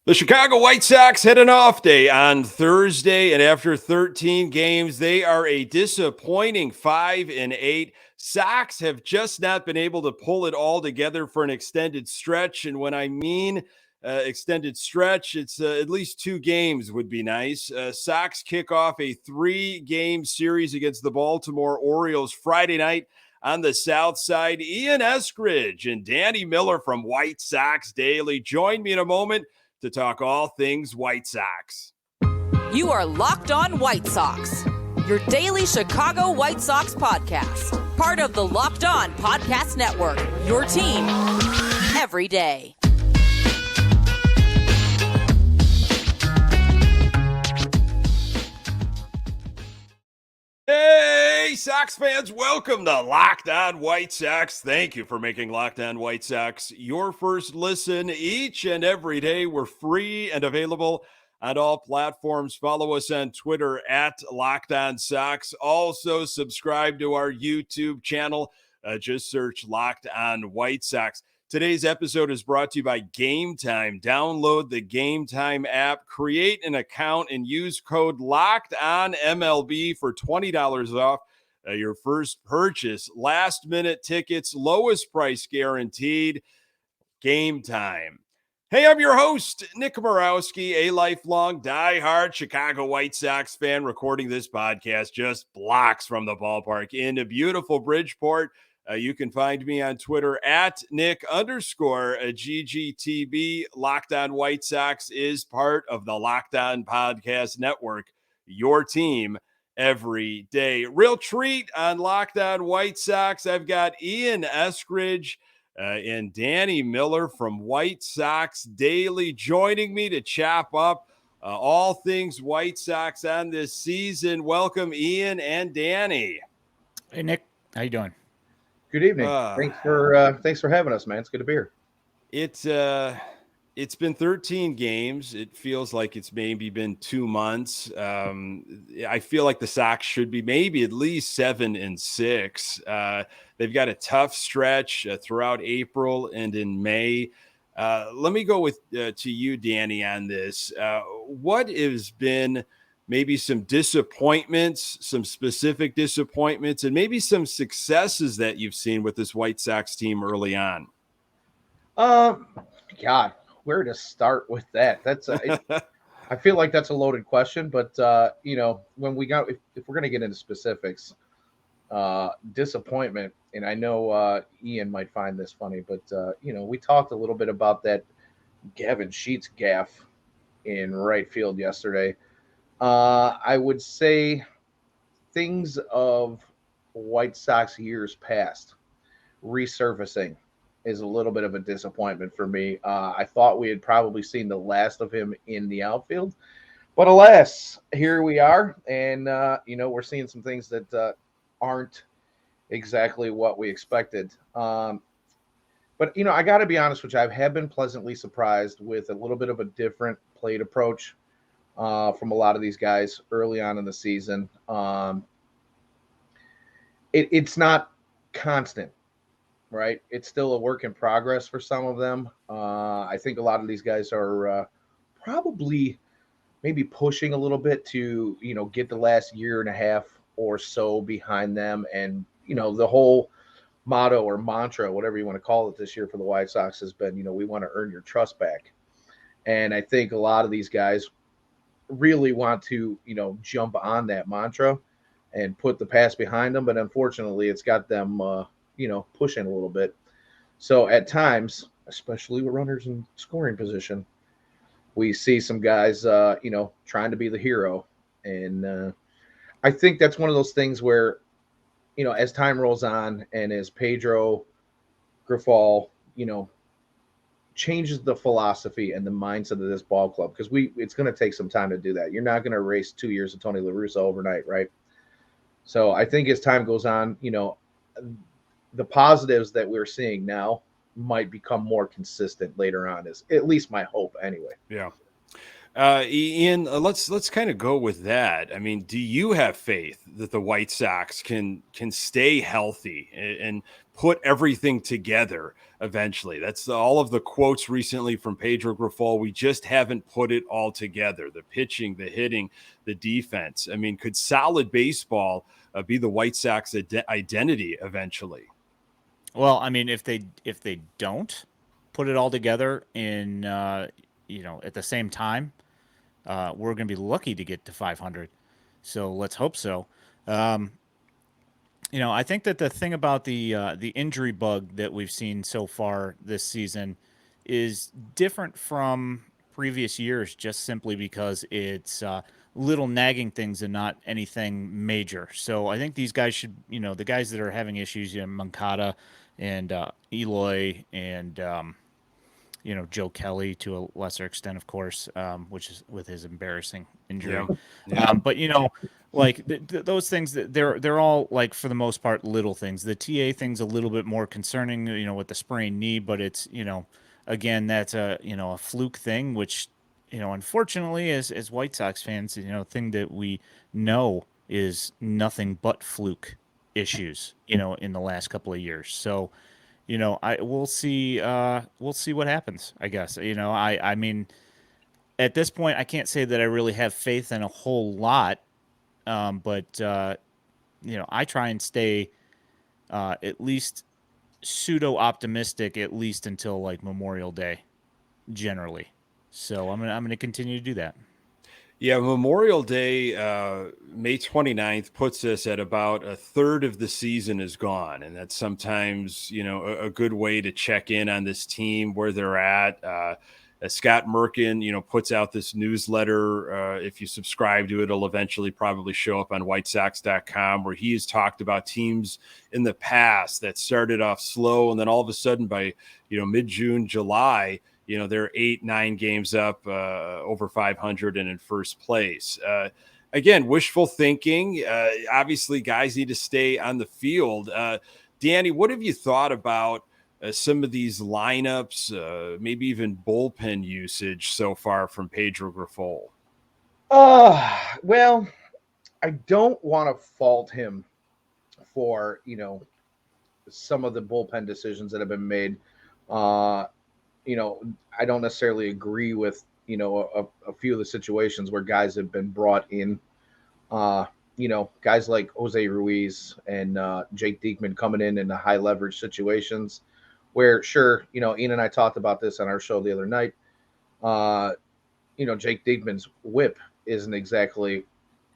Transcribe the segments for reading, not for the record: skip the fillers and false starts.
The Chicago White Sox had an off day on Thursday, and after 13 games, they are a disappointing 5-8. Sox have just not been able to pull it all together for an extended stretch, and when I mean extended stretch, it's at least 2 games would be nice. Sox kick off a 3-game series against the Baltimore Orioles Friday night on the South Side. Eskridge and Danny Miller from White Sox Daily join me in a moment to talk all things White Sox. You are Locked On White Sox, your daily Chicago White Sox podcast. Part of the Locked On Podcast Network, your team every day. Hey, Sox fans, welcome to Locked On White Sox. Thank you for making Locked On White Sox your first listen each and every day. We're free and available on all platforms. Follow us on Twitter at Locked On Sox. Also, subscribe to our YouTube channel. Just search Locked On White Sox. Today's episode is brought to you by Game Time. Download the Game Time app, create an account, and use code LOCKEDONMLB for $20 off your first purchase. Last-minute tickets, lowest price guaranteed. Game Time. Hey, I'm your host, Nick Morawski, a lifelong diehard Chicago White Sox fan, recording this podcast just blocks from the ballpark in beautiful Bridgeport. You can find me on Twitter at Nick_GGTB. Locked On White Sox is part of the Locked On Podcast Network, your team every day. Real treat on Locked On White Sox. I've got Eskridge and Danny Miller from White Sox Daily joining me to chop up all things White Sox on this season. Welcome, Ian and Danny. Hey, Nick. How you doing? Good evening. Thanks for having us, man. It's good to be here. It's been 13 games. It feels like it's maybe been 2 months. I feel like the Sox should be maybe at least 7-6. They've got a tough stretch throughout April and in May. Let me go with to you, Danny, on this. What has been maybe some disappointments, some specific disappointments, and maybe some successes that you've seen with this White Sox team early on? God, where to start with that? That's I feel like that's a loaded question, but when we got, if we're going to get into specifics, disappointment, and I know Ian might find this funny, but we talked a little bit about that Gavin Sheets gaffe in right field yesterday. I would say things of White Sox years past resurfacing is a little bit of a disappointment for me. I thought we had probably seen the last of him in the outfield, but alas, here we are. And, we're seeing some things that aren't exactly what we expected. But, I got to be honest with you, I have been pleasantly surprised with a little bit of a different plate approach from a lot of these guys early on in the season. It's not constant, right? It's still a work in progress for some of them. I think a lot of these guys are probably maybe pushing a little bit to, get the last year and a half or so behind them. And, the whole motto or mantra, whatever you want to call it this year for the White Sox has been, we want to earn your trust back. And I think a lot of these guys really want to, jump on that mantra and put the past behind them. But unfortunately, it's got them, pushing a little bit. So at times, especially with runners in scoring position, we see some guys, trying to be the hero. And I think that's one of those things where, as time rolls on and as Pedro Grifol, changes the philosophy and the mindset of this ball club, because it's going to take some time to do that. You're not going to erase 2 years of Tony La Russa overnight, right? So I think as time goes on, the positives that we're seeing now might become more consistent later on, is at least my hope anyway. Yeah. Ian, let's kind of go with that. I mean, do you have faith that the White Sox can stay healthy and put everything together eventually? That's all of the quotes recently from Pedro Grifol. We just haven't put it all together. The pitching, the hitting, the defense. I mean, could solid baseball be the White Sox identity eventually? Well, I mean, if they don't put it all together in at the same time, we're going to be lucky to get to 500. So let's hope so. Um, I think that the thing about the injury bug that we've seen so far this season is different from previous years, just simply because it's little nagging things and not anything major. So I think these guys should, the guys that are having issues, Moncada and Eloy and Joe Kelly to a lesser extent, of course, which is with his embarrassing injury. Yeah. But like those things, they're all, like, for the most part, little things. The TA thing's a little bit more concerning, with the sprained knee, but it's again, that's a fluke thing, which unfortunately, as White Sox fans, thing that we know is nothing but fluke issues, in the last couple of years. So we'll see what happens, I guess. I mean, at this point, I can't say that I really have faith in a whole lot, but I try and stay at least pseudo optimistic, at least until like Memorial Day, generally. So I'm gonna continue to do that. Yeah, Memorial Day, May 29th, puts us at about a third of the season is gone. And that's sometimes, a good way to check in on this team, where they're at. Scott Merkin, puts out this newsletter. If you subscribe to it, it'll eventually probably show up on whitesox.com, where he has talked about teams in the past that started off slow. And then all of a sudden by, mid-June, July, they're 8-9 games up, over 500 and in first place. Again, wishful thinking. Obviously, guys need to stay on the field. Danny, what have you thought about some of these lineups, maybe even bullpen usage so far from Pedro Grifol? Well, I don't want to fault him for, some of the bullpen decisions that have been made. I don't necessarily agree with, a few of the situations where guys have been brought in. Guys like Jose Ruiz and Jake Diekman coming in the high leverage situations where, sure, Ian and I talked about this on our show the other night. Jake Diekman's whip isn't exactly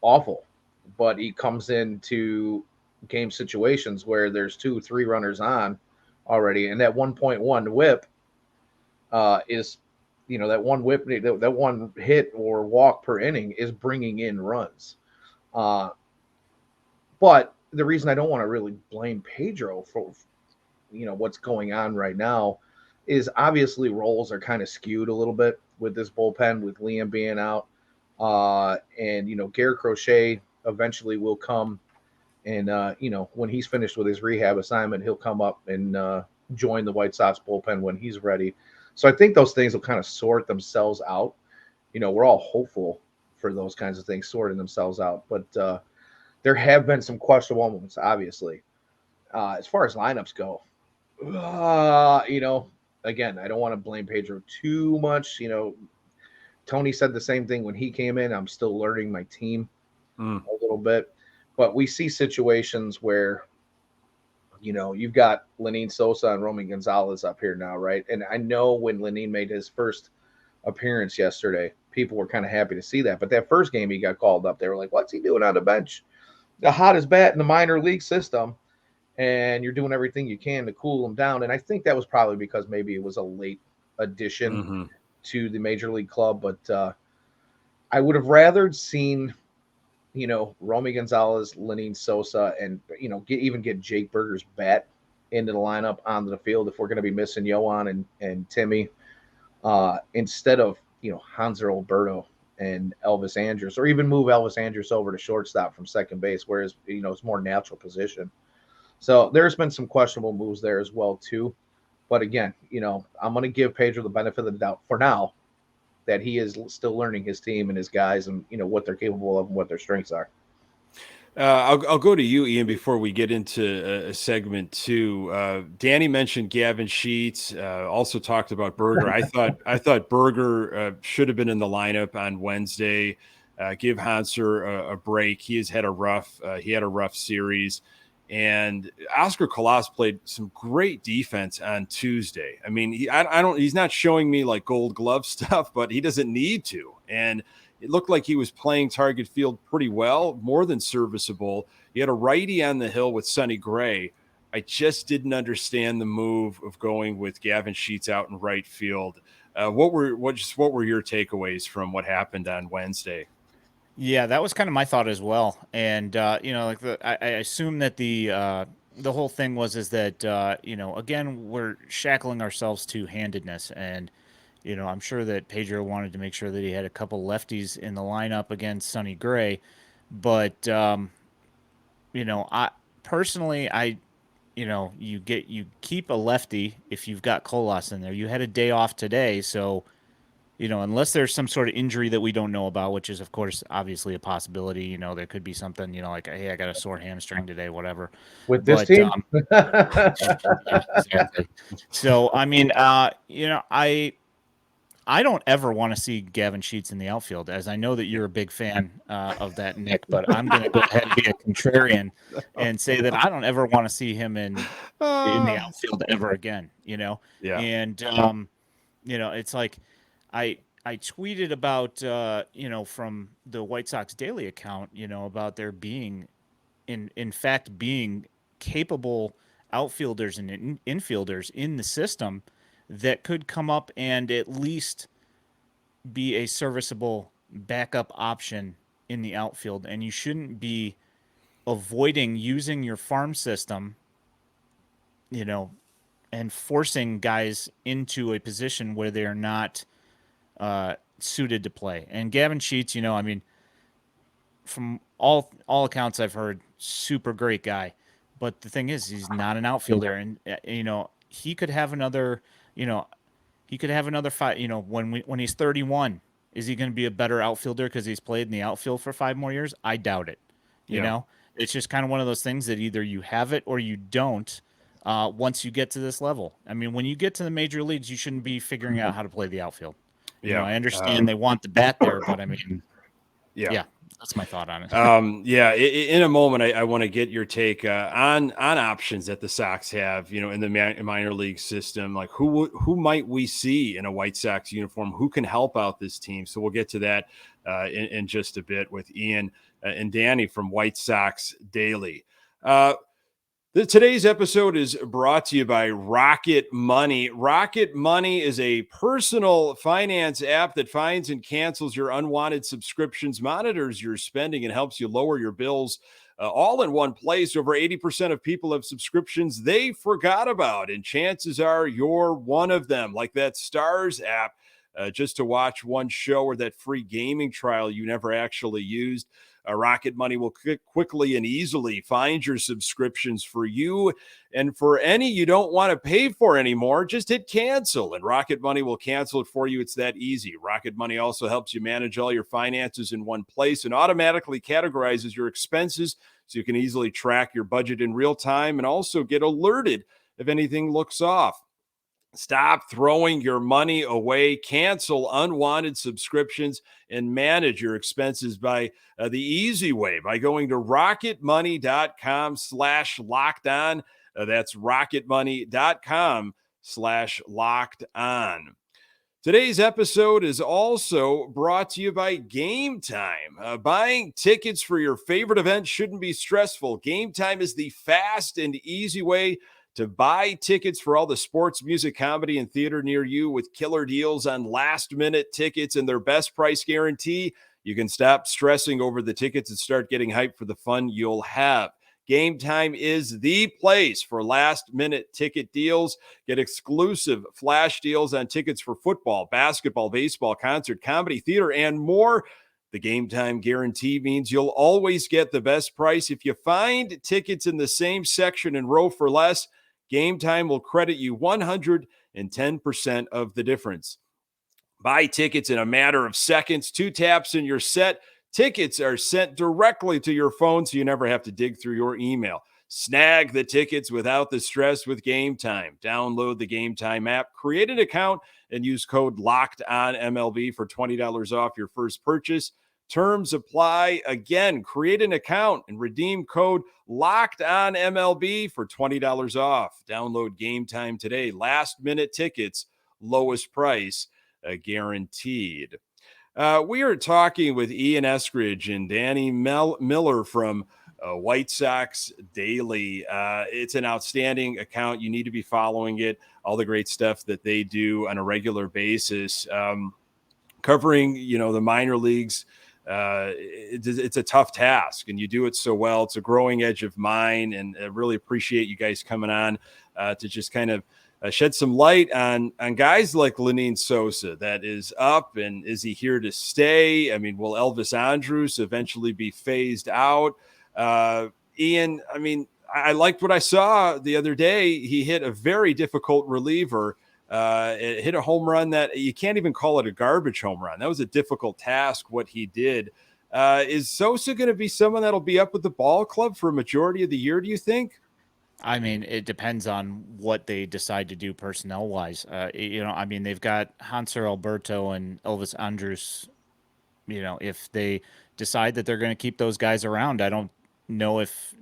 awful, but he comes into game situations where there's 2-3 runners on already, and that 1.1 whip is, that one whip, that one hit or walk per inning is bringing in runs. But the reason I don't want to really blame Pedro for, what's going on right now is obviously roles are kind of skewed a little bit with this bullpen, with Liam being out. And Garrett Crochet eventually will come and, when he's finished with his rehab assignment, he'll come up and join the White Sox bullpen when he's ready. So I think those things will kind of sort themselves out. We're all hopeful for those kinds of things sorting themselves out. But there have been some questionable moments, obviously. As far as lineups go, again, I don't want to blame Pedro too much. Tony said the same thing when he came in. I'm still learning my team a little bit. But we see situations where, you've got Lenyn Sosa and Romy Gonzalez up here now, right? And I know when Lenyn made his first appearance yesterday, people were kind of happy to see that. But that first game he got called up, they were like, what's he doing on the bench? The hottest bat in the minor league system. And you're doing everything you can to cool him down. And I think that was probably because maybe it was a late addition to the major league club. But I would have rather seen, Romy Gonzalez, Lenyn Sosa, and, get Jake Berger's bat into the lineup onto the field if we're going to be missing Yohan and Timmy, instead of, Hanser Alberto and Elvis Andrus, or even move Elvis Andrus over to shortstop from second base, whereas, it's more natural position. So there's been some questionable moves there as well, too. But again, I'm going to give Pedro the benefit of the doubt for now that he is still learning his team and his guys and, what they're capable of and what their strengths are. I'll go to you, Ian, before we get into a segment two. Danny mentioned Gavin Sheets, also talked about Berger. I thought Berger should have been in the lineup on Wednesday. Give Hanser a break. He had a rough series. And Oscar Colas played some great defense on Tuesday. I mean, he's not showing me like Gold Glove stuff, but he doesn't need to. And it looked like he was playing target field pretty well, more than serviceable. He had a righty on the hill with Sonny Gray. I just didn't understand the move of going with Gavin Sheets out in right field. What were your takeaways from what happened on Wednesday? Yeah, that was kind of my thought as well. And I assume that the whole thing is that again, we're shackling ourselves to handedness, and I'm sure that Pedro wanted to make sure that he had a couple lefties in the lineup against Sonny Gray, but I personally, you keep a lefty if you've got Colas in there. You had a day off today, so unless there's some sort of injury that we don't know about, which is, of course, obviously a possibility. There could be something, like, hey, I got a sore hamstring today, whatever. With this team? Yeah, exactly. So, I mean, I don't ever want to see Gavin Sheets in the outfield, as I know that you're a big fan of that, Nick, but I'm going to go ahead and be a contrarian and say that I don't ever want to see him in the outfield ever again, Yeah. And, it's like I tweeted about, from the White Sox Daily account, about there being, in fact, being capable outfielders and infielders in the system that could come up and at least be a serviceable backup option in the outfield. And you shouldn't be avoiding using your farm system, and forcing guys into a position where they're not suited to play. And Gavin Sheets, I mean, from all accounts I've heard, super great guy. But the thing is, he's not an outfielder. And, he could have another five. When he's 31, is he going to be a better outfielder because he's played in the outfield for 5 more years? I doubt it. You know, it's just kind of one of those things that either you have it or you don't. Once you get to this level, I mean, when you get to the major leagues, you shouldn't be figuring out how to play the outfield. I understand they want the bat there, but I mean, yeah. That's my thought on it. In a moment, I want to get your take on options that the Sox have, in the minor league system. Like who might we see in a White Sox uniform? Who can help out this team? So we'll get to that in just a bit with Ian and Danny from White Sox Daily. Today's episode is brought to you by Rocket Money. Rocket Money is a personal finance app that finds and cancels your unwanted subscriptions, monitors your spending, and helps you lower your bills all in one place. Over 80% of people have subscriptions they forgot about, and chances are you're one of them, like that Stars app, just to watch one show, or that free gaming trial you never actually used. Rocket Money will quickly and easily find your subscriptions for you, and for any you don't want to pay for anymore, just hit cancel, and Rocket Money will cancel it for you. It's that easy. Rocket Money also helps you manage all your finances in one place and automatically categorizes your expenses so you can easily track your budget in real time and also get alerted if anything looks off. Stop throwing your money away. Cancel unwanted subscriptions and manage your expenses by the easy way by going to rocketmoney.com/lockedon. That's rocketmoney.com/lockedon. Today's episode is also brought to you by Game Time. Buying tickets for your favorite event shouldn't be stressful. Game Time is the fast and easy way to buy tickets for all the sports, music, comedy, and theater near you. With killer deals on last-minute tickets and their best price guarantee, you can stop stressing over the tickets and start getting hyped for the fun you'll have. Game Time is the place for last-minute ticket deals. Get exclusive flash deals on tickets for football, basketball, baseball, concert, comedy, theater, and more. The Game Time guarantee means you'll always get the best price. If you find tickets in the same section and row for less, Game Time will credit you 110% of the difference. Buy tickets in a matter of seconds. 2 taps and you're set. Tickets are sent directly to your phone, so you never have to dig through your email. Snag the tickets without the stress with Game Time. Download the Game Time app, create an account, and use code LOCKEDONMLB for $20 off your first purchase. Terms apply. Again, create an account and redeem code LOCKEDONMLB for $20 off. Download Game Time today. Last minute tickets, lowest price guaranteed. We are talking with Ian Eskridge and Danny Miller from White Sox Daily. It's an outstanding account. You need to be following it. All the great stuff that they do on a regular basis, covering the minor leagues. It's a tough task, and you do it so well. It's a growing edge of mine, and I really appreciate you guys coming on to just kind of shed some light on guys like Lenyn Sosa that is up, and is he here to stay? I mean, will Elvis Andrus eventually be phased out? Ian, I mean, I liked what I saw the other day. He hit a very difficult reliever. It hit a home run that you can't even call it a garbage home run. That was a difficult task, what he did. Is Sosa going to be someone that'll be up with the ball club for a majority of the year, do you think? I mean, it depends on what they decide to do personnel-wise. I mean, they've got Hanser Alberto and Elvis Andrus. If they decide that they're going to keep those guys around, I don't know if,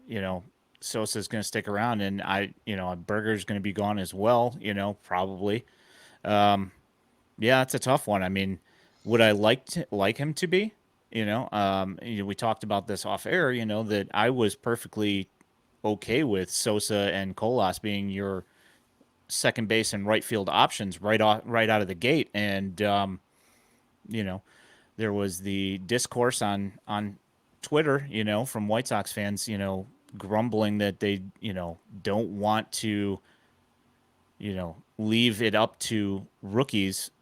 Sosa's going to stick around, and Berger's going to be gone as well, probably. Yeah, it's a tough one. I mean, would I like him to be? We talked about this off air, that I was perfectly okay with Sosa and Colas being your second base and right field options right out of the gate. And there was the discourse on Twitter, from White Sox fans, grumbling that they, don't want to, leave it up to rookies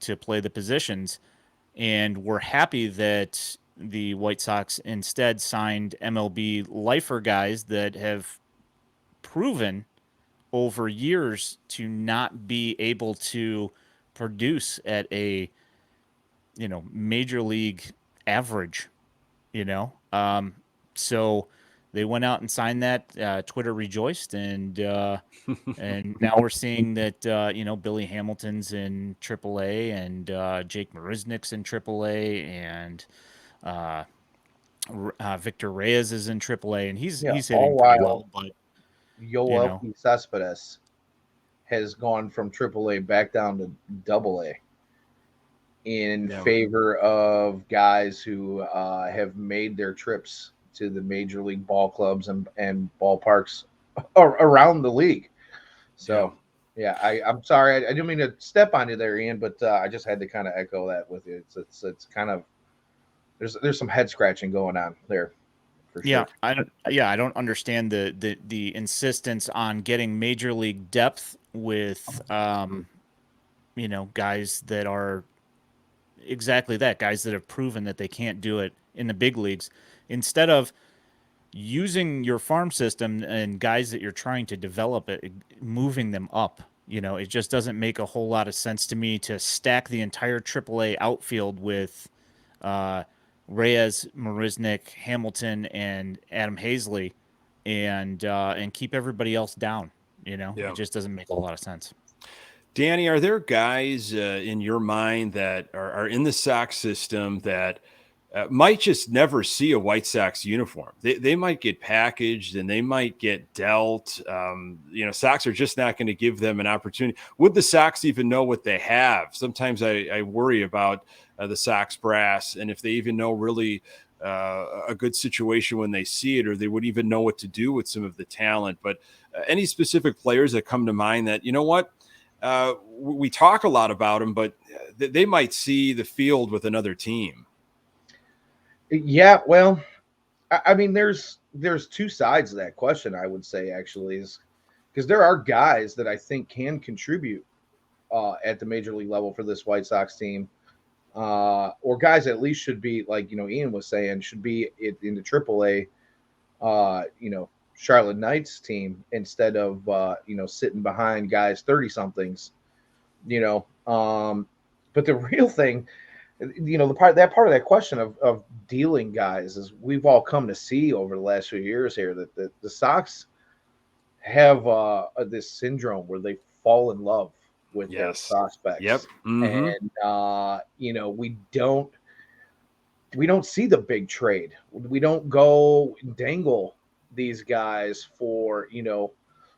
to play the positions. And we're happy that the White Sox instead signed MLB lifer guys that have proven over years to not be able to produce at a, major league average, so they went out and signed that. Twitter rejoiced, and now we're seeing that Billy Hamilton's in AAA, and Jake Marisnick's in AAA, and Victor Reyes is in AAA, and he's hitting pretty well. But Yoel Cespedes has gone from AAA back down to AA in favor of guys who have made their trips to the major league ball clubs and ballparks around the league. So, I'm sorry. I didn't mean to step on you there, Ian, but I just had to kind of echo that with you. It's kind of there's some head scratching going on there. For sure. I don't understand the insistence on getting major league depth with guys that are exactly that, guys that have proven that they can't do it in the big leagues, instead of using your farm system and guys that you're trying to develop it, moving them up. It just doesn't make a whole lot of sense to me to stack the entire AAA outfield with Reyes, Marisnick, Hamilton, and Adam Hazley, and keep everybody else down. It just doesn't make a lot of sense. Danny, are there guys in your mind that are in the Sox system that might just never see a White Sox uniform? They might get packaged and they might get dealt. Sox are just not going to give them an opportunity. Would the Sox even know what they have? Sometimes I worry about the Sox brass, and if they even know really a good situation when they see it, or they would even know what to do with some of the talent. But any specific players that come to mind that, we talk a lot about them, but they might see the field with another team. Yeah, well, I mean, there's two sides of that question, I would say, actually, is because there are guys that I think can contribute at the major league level for this White Sox team, or guys at least should be, like, Ian was saying, should be in the AAA, Charlotte Knights team instead of, sitting behind guys 30-somethings, But the real thing, the part of that question of dealing guys is we've all come to see over the last few years here that the Sox have this syndrome where they fall in love with their Yes. Yep. prospects, Mm-hmm. and we don't see the big trade. We don't go dangle these guys for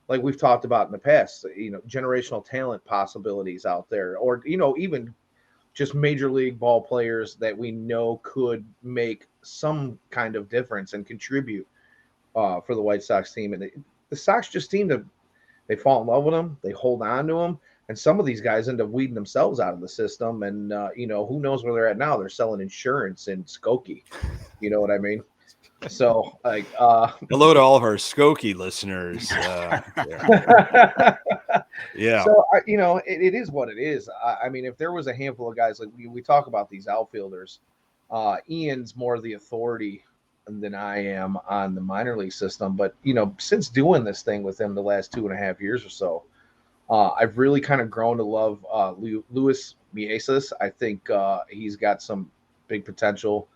like we've talked about in the past. Generational talent possibilities out there, or even just major league ball players that we know could make some kind of difference and contribute for the White Sox team. And the Sox just seem to they fall in love with them, they hold on to them, and some of these guys end up weeding themselves out of the system. And who knows where they're at now? They're selling insurance in Skokie. You know what I mean? So like, hello to all of our Skokie listeners. Yeah. So it is what it is. I mean, if there was a handful of guys like we talk about these outfielders, Ian's more the authority than I am on the minor league system. But since doing this thing with him the last 2.5 years or so, I've really kind of grown to love Luis Mieses. I think he's got some big potential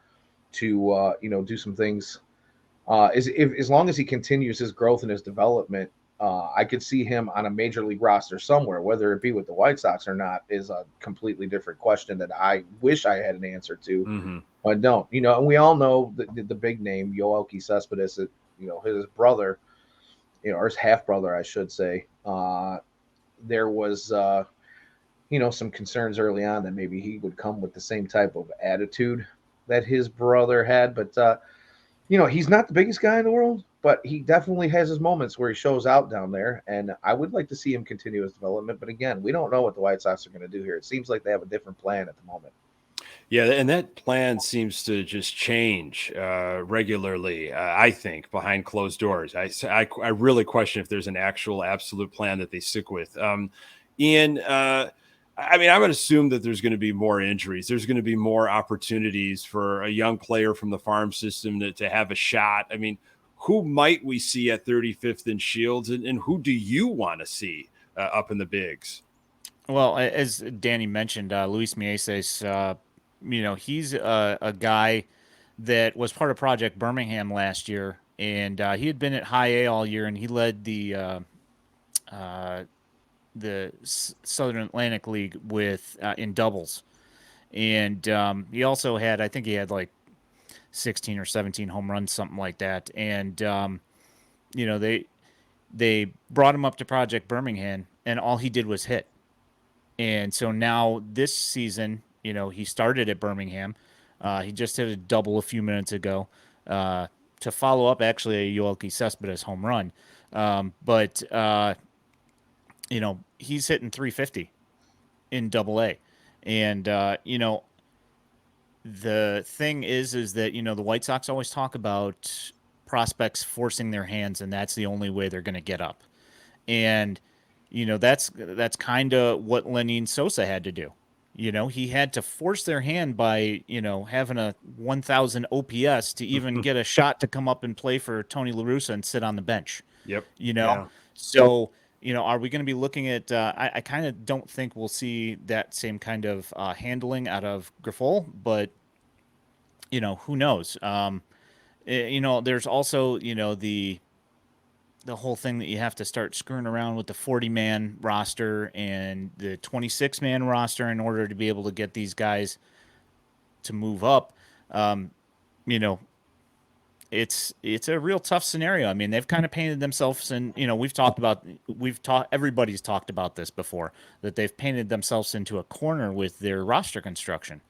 to do some things. As long as he continues his growth and his development, I could see him on a major league roster somewhere. Whether it be with the White Sox or not is a completely different question that I wish I had an answer to, Mm-hmm. but don't. And we all know the big name, Yoelqui Cespedes. His brother, or his half brother, I should say. There was, some concerns early on that maybe he would come with the same type of attitude that his brother had, but he's not the biggest guy in the world, but he definitely has his moments where he shows out down there, and I would like to see him continue his development. But again, we don't know what the White Sox are going to do here. It seems like they have a different plan at the moment. Yeah, and that plan seems to just change regularly, I think, behind closed doors. I really question if there's an actual absolute plan that they stick with. Ian, I mean, I would assume that there's going to be more injuries. There's going to be more opportunities for a young player from the farm system to have a shot. I mean, who might we see at 35th and Shields, and who do you want to see up in the bigs? Well, as Danny mentioned, Luis Mieses, he's a guy that was part of Project Birmingham last year, and he had been at High A all year, and he led the Southern Atlantic League with in doubles, and he also had, I think he had like 16 or 17 home runs, something like that, and they brought him up to Project Birmingham, and all he did was hit. And so now this season, he started at Birmingham. He just hit a double a few minutes ago to follow up actually a Yoelqui Cespedes home run. But he's hitting 350 in Double A, and the thing is that the White Sox always talk about prospects forcing their hands, and that's the only way they're going to get up. And that's kind of what Lenyn Sosa had to do. He had to force their hand by having a 1,000 OPS to even get a shot to come up and play for Tony La Russa and sit on the bench. Yep. Yeah. So are we going to be looking at? I kind of don't think we'll see that same kind of handling out of Grifol, but who knows? There's also the whole thing that you have to start screwing around with the 40-man roster and the 26-man roster in order to be able to get these guys to move up. It's a real tough scenario. I mean, they've kind of painted themselves in, everybody's talked about this before, that they've painted themselves into a corner with their roster construction.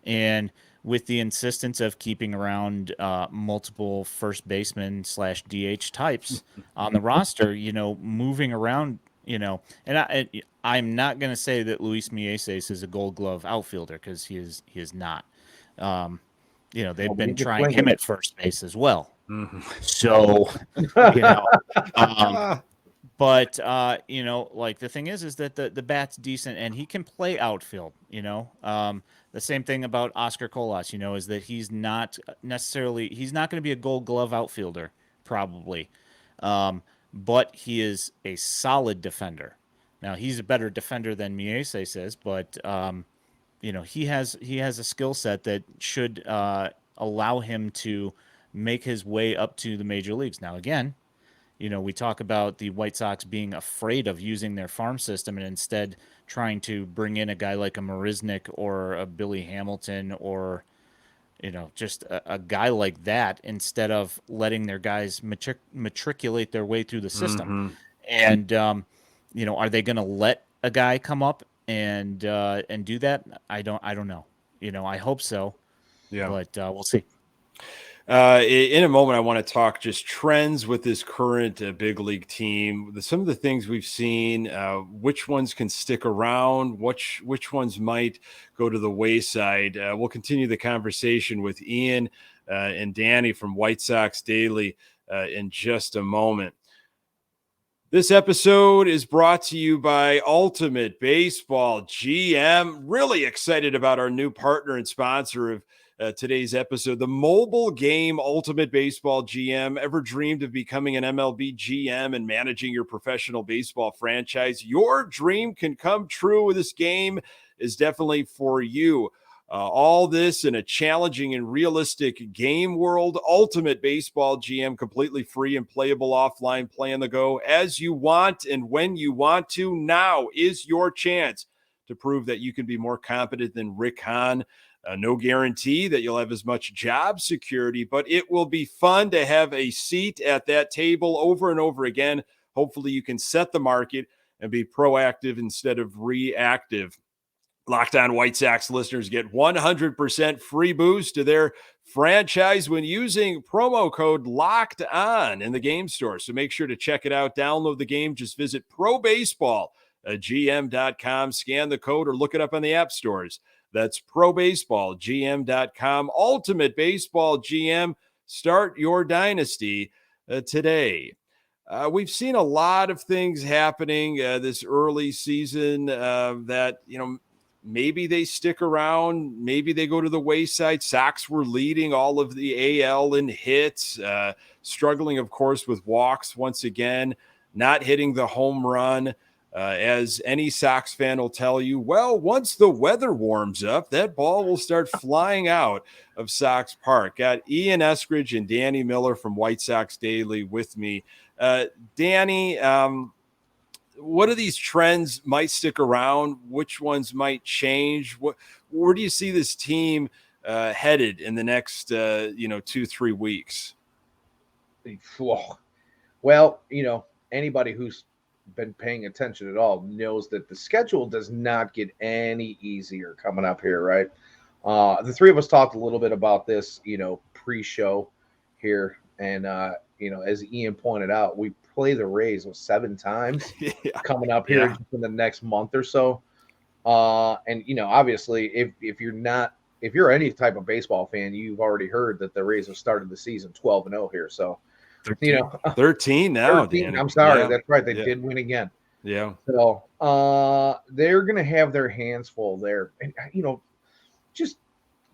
And with the insistence of keeping around multiple first baseman / DH types on the roster, moving around, and I'm not going to say that Luis Mieses is a Gold Glove outfielder, because he is not. They've been trying him at first base as well. Mm-hmm. So, but like the thing is that the bat's decent and he can play outfield. The same thing about Oscar Colas, is that he's not going to be a Gold Glove outfielder probably, but he is a solid defender. Now he's a better defender than Mieses is, but he has a skill set that should allow him to make his way up to the major leagues. Now, again, we talk about the White Sox being afraid of using their farm system and instead trying to bring in a guy like a Marisnik or a Billy Hamilton or, just a guy like that instead of letting their guys matriculate their way through the system. And, are they going to let a guy come up and do that? I don't know. I hope so. Yeah. But we'll see. In a moment, I want to talk just trends with this current big league team. Some of the things we've seen, which ones can stick around, which ones might go to the wayside. We'll continue the conversation with Ian and Danny from White Sox Daily in just a moment. This episode is brought to you by Ultimate Baseball GM. Really excited about our new partner and sponsor of today's episode, the mobile game Ultimate Baseball GM. Ever dreamed of becoming an MLB GM and managing your professional baseball franchise? Your dream can come true. This game is definitely for you. All this in a challenging and realistic game world. Ultimate Baseball GM, completely free and playable offline. Play on the go as you want and when you want to. Now is your chance to prove that you can be more competent than Rick Hahn. No guarantee that you'll have as much job security, but it will be fun to have a seat at that table over and over again. Hopefully you can set the market and be proactive instead of reactive. Locked On White Sox listeners get 100% free boost to their franchise when using promo code Locked On in the game store. So make sure to check it out. Download the game. Just visit probaseballgm.com, scan the code, or look it up on the app stores. That's probaseballgm.com. Ultimate Baseball GM. Start your dynasty today. We've seen a lot of things happening this early season that, maybe they stick around. Maybe they go to the wayside. Sox were leading all of the AL in hits, struggling, of course, with walks once again, not hitting the home run. As any Sox fan will tell you, well, once the weather warms up, that ball will start flying out of Sox Park. Got Ian Eskridge and Danny Miller from White Sox Daily with me. Danny, what of these trends might stick around? Which ones might change? Where do you see this team headed in the next 2-3 weeks? Well, anybody who's been paying attention at all knows that the schedule does not get any easier coming up here, right? The three of us talked a little bit about this, pre-show here, and as Ian pointed out, we play the Rays 7 times coming up here in the next month or so. And obviously, if you're any type of baseball fan, you've already heard that the Rays have started the season 12-0 here. So 13 now. 13, Danny. I'm sorry, that's right. They did win again. Yeah. So they're going to have their hands full there. And, just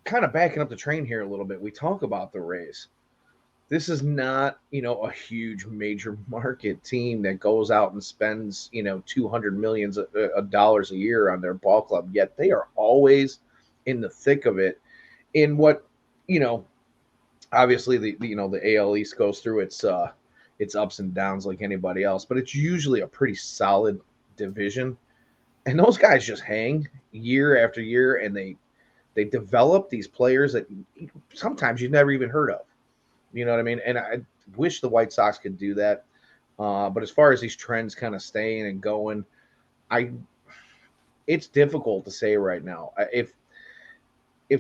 kind of backing up the train here a little bit, we talk about the Rays. This is not, a huge major market team that goes out and spends, $200 million a year on their ball club. Yet they are always in the thick of it. In what, obviously the AL East goes through its ups and downs like anybody else, but it's usually a pretty solid division. And those guys just hang year after year, and they develop these players that sometimes you've never even heard of. You know what I mean? And I wish the White Sox could do that. But as far as these trends kind of staying and going, it's difficult to say right now. If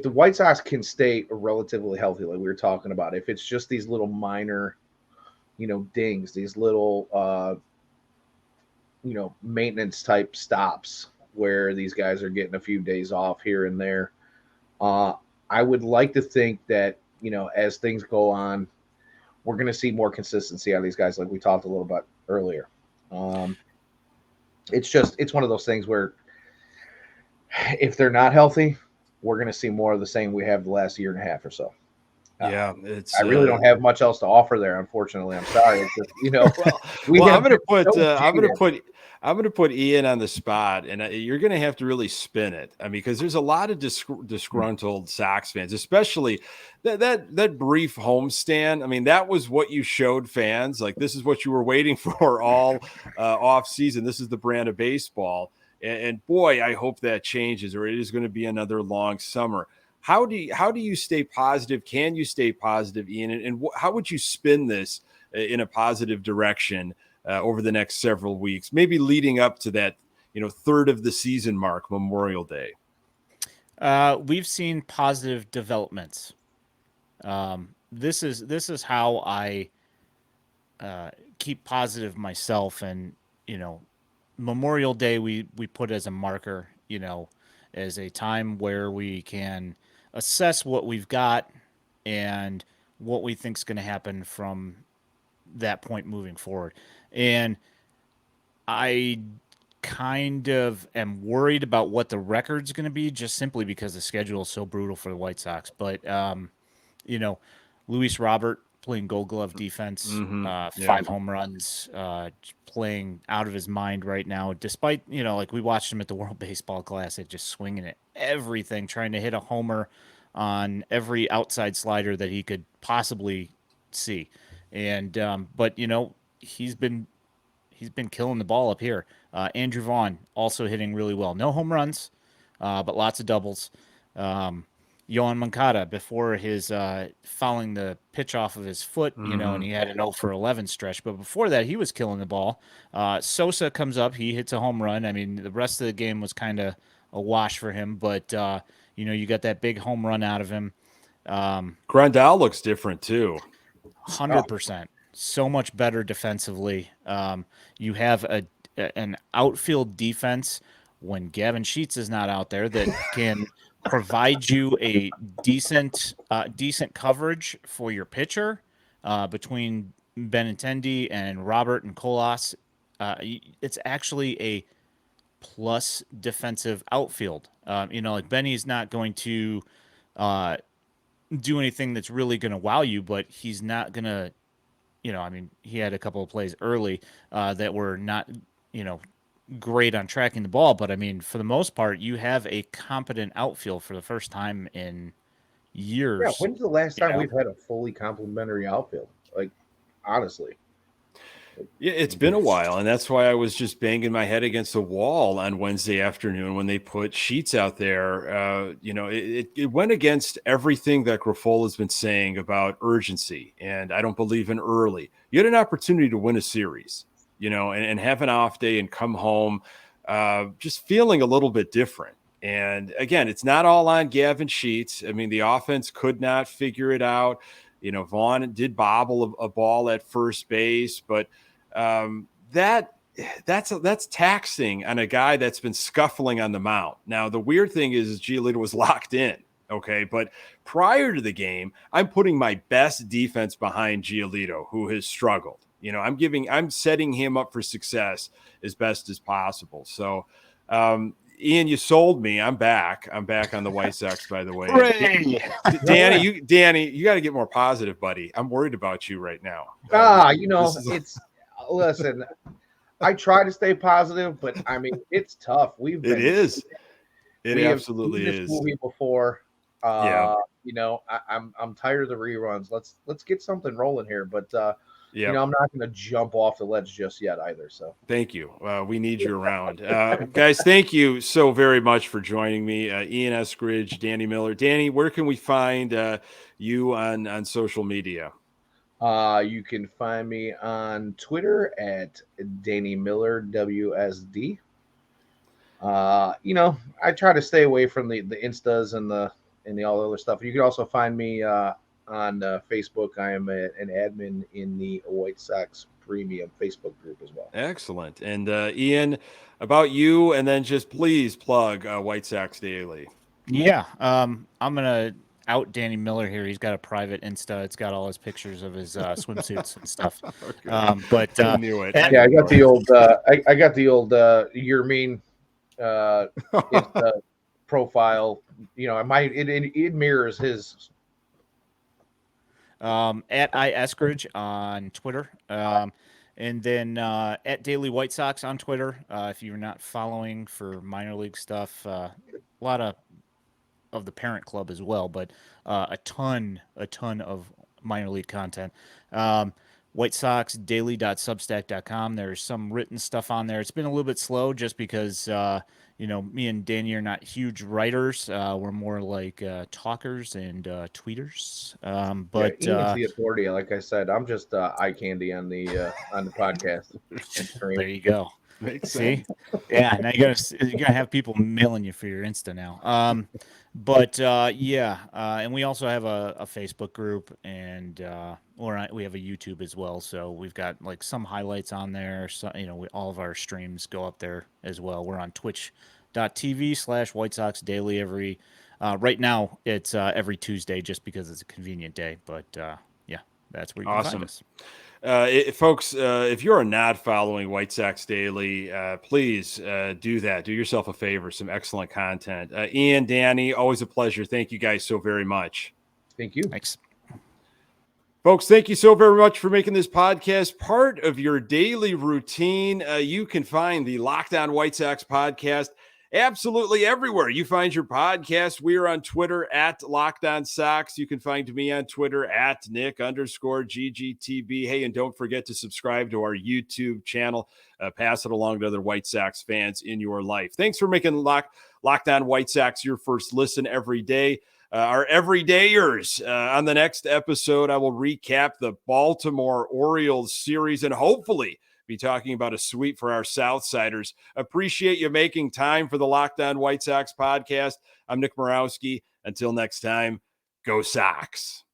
the White Sox can stay relatively healthy, like we were talking about, if it's just these little minor, dings, these little, maintenance type stops where these guys are getting a few days off here and there, I would like to think that, as things go on, we're going to see more consistency out of these guys, like we talked a little bit earlier. It's one of those things where if they're not healthy, we're going to see more of the same we have the last year and a half or so. Yeah, I really don't have much else to offer there. Unfortunately, I'm sorry. It's just, I'm going to put Ian on the spot, and you're going to have to really spin it. I mean, because there's a lot of disgruntled Sox fans, especially that brief homestand. I mean, that was what you showed fans. Like, this is what you were waiting for all off season. This is the brand of baseball, and boy, I hope that changes, or it is going to be another long summer. How do you stay positive? Can you stay positive, Ian? And how would you spin this in a positive direction over the next several weeks, maybe leading up to that, third of the season mark, Memorial Day? We've seen positive developments. This is how I keep positive myself. And, Memorial Day, we put as a marker, as a time where we can assess what we've got and what we think is going to happen from that point moving forward. And I kind of am worried about what the record's going to be, just simply because the schedule is so brutal for the White Sox. But, Luis Robert playing Gold Glove defense, 5 home runs, playing out of his mind right now, despite, like we watched him at the World Baseball Classic, just swinging at everything, trying to hit a homer on every outside slider that he could possibly see. And, but, he's been killing the ball up here. Andrew Vaughn also hitting really well. No home runs, but lots of doubles. Yohan Moncada, before his fouling the pitch off of his foot, and he had an 0 for 11 stretch. But before that, he was killing the ball. Sosa comes up. He hits a home run. I mean, the rest of the game was kind of a wash for him. But, you got that big home run out of him. Grandal looks different, too. 100%. So much better defensively. You have an outfield defense when Gavin Sheets is not out there that can provide you a decent coverage for your pitcher between Benintendi and Robert and Colas. It's actually a plus defensive outfield. Like Benny's not going to do anything that's really going to wow you, but he's not going to, he had a couple of plays early that were not, great on tracking the ball. But, for the most part, you have a competent outfield for the first time in years. Yeah, when's the last time we've had a fully complementary outfield? Like, honestly. Yeah, it's been a while, and that's why I was just banging my head against the wall on Wednesday afternoon when they put Sheets out there. It went against everything that Grifol has been saying about urgency, and I don't believe in early. You had an opportunity to win a series, and have an off day and come home just feeling a little bit different. And again, it's not all on Gavin Sheets. I mean, the offense could not figure it out. Vaughn did bobble a ball at first base, but that's taxing on a guy that's been scuffling on the mound. Now, the weird thing is Giolito was locked in. Okay. But prior to the game, I'm putting my best defense behind Giolito, who has struggled. I'm setting him up for success as best as possible. So, Ian, you sold me. I'm back. I'm back on the White Sox, by the way. Danny, you got to get more positive, buddy. I'm worried about you right now. Listen, I try to stay positive, but it's tough. It absolutely is. This movie before. I'm tired of the reruns. Let's get something rolling here, but I'm not going to jump off the ledge just yet either. So thank you. We need you around, guys. Thank you so very much for joining me, Ian Eskridge, Danny Miller. Danny, where can we find you on social media? You can find me on Twitter at Danny Miller WSD. I try to stay away from the Instas and the all other stuff. You can also find me on Facebook. I am an admin in the White Sox Premium Facebook group as well. Excellent. And Ian, about you, and then just please plug White Sox Daily. Yeah, I'm gonna out Danny Miller here. He's got a private Insta. It's got all his pictures of his swimsuits and stuff. Okay. But I knew it. Yeah, I got the old. I got the old. You're mean. Profile. It mirrors his At Eskridge on Twitter. And then at Daily White Sox on Twitter. If you're not following for minor league stuff, a lot of the parent club as well, but a ton of minor league content. White Sox Daily.substack.com. There's some written stuff on there. It's been a little bit slow just because me and Danny are not huge writers. We're more like talkers and tweeters. But Ian's the authority. Like I said, I'm just eye candy on the podcast and stream. There you go. Makes See, sense. yeah. Now you gotta have people mailing you for your Insta now. And we also have a Facebook group, and we have a YouTube as well. So we've got like some highlights on there. So all of our streams go up there as well. We're on Twitch.tv/White Sox Daily every. Right now it's every Tuesday just because it's a convenient day. But that's where you can find us. Folks, if you're not following White Sox Daily, please do that. Do yourself a favor. Some excellent content. Ian, Danny, always a pleasure. Thank you guys so very much. Thank you. Thanks. Folks, thank you so very much for making this podcast part of your daily routine. You can find the Locked On White Sox podcast absolutely everywhere you find your podcast. We are on Twitter at Locked On Sox. You can find me on Twitter at Nick_GGTB. Hey, and don't forget to subscribe to our YouTube channel. Pass it along to other White Sox fans in your life. Thanks for making Locked On White Sox your first listen every day. Our everydayers. On the next episode, I will recap the Baltimore Orioles series and hopefully be talking about a sweep for our Southsiders. Appreciate you making time for the Locked On White Sox podcast. I'm Nick Morawski. Until next time, go Sox.